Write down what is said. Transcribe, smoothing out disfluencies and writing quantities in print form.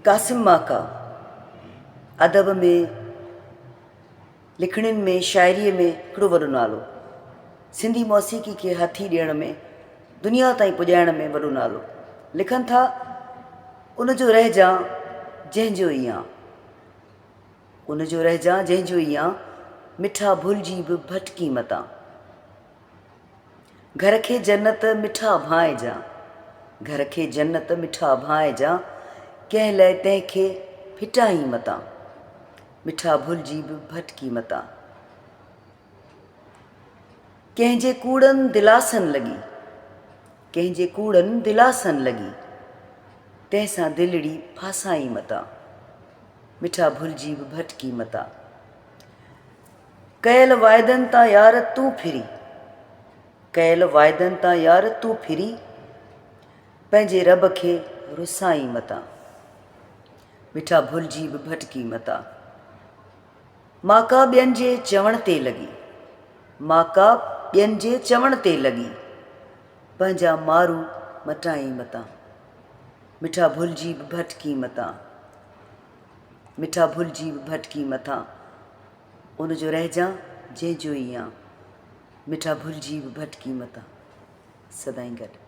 कासिम माका अदब में, लिखणियुनि में, शाइरीअ में हिकिड़ो वॾो नालो, सिंधी मौसीक़ी खे हथी ॾियण में, दुनिया ताईं पुॼाइण में वॾो नालो। लिखनि था उनजो रहिजां जंहिंजो ई आ, उनजो रहिजां जंहिंजो ई आ, मिठा भुलिजी बि भटकी मतां। घर खे जन्नत मिठा भांइजां, घर खे जन्नत मिठा भांइजां, कंहिं लाइ तंहिंखे फिटाई मतां, मिठा भुलिजी बि भटकी मतां। कंहिंजे कूड़नि दिलासनि लॻी, कंहिंजे कूड़नि दिलासनि लॻी, तंहिंसां दिलड़ी फासाई मतां, मिठा भुलिजी बि भटकी मतां। कयल वाइदनि तां यार तूं फिरी, कयल वाइदनि तां यार तूं फिरी, पंहिंजे रब खे रुसाई मतां, मिठा भुलिजी बि भटकी मतां। माका ॿियनि जे चवण ते लॻी, माका ॿियनि जे चवण ते लॻी, पंहिंजा मारू मटाई मतां, मिठा भुलिजी बि भटकी मतां, मिठा भुलिजी बि भटकी मतां। उनजो रहिजां जंहिंजो ई आ, मिठा भुलिजी बि भटकी मतां। सदाईं गॾु।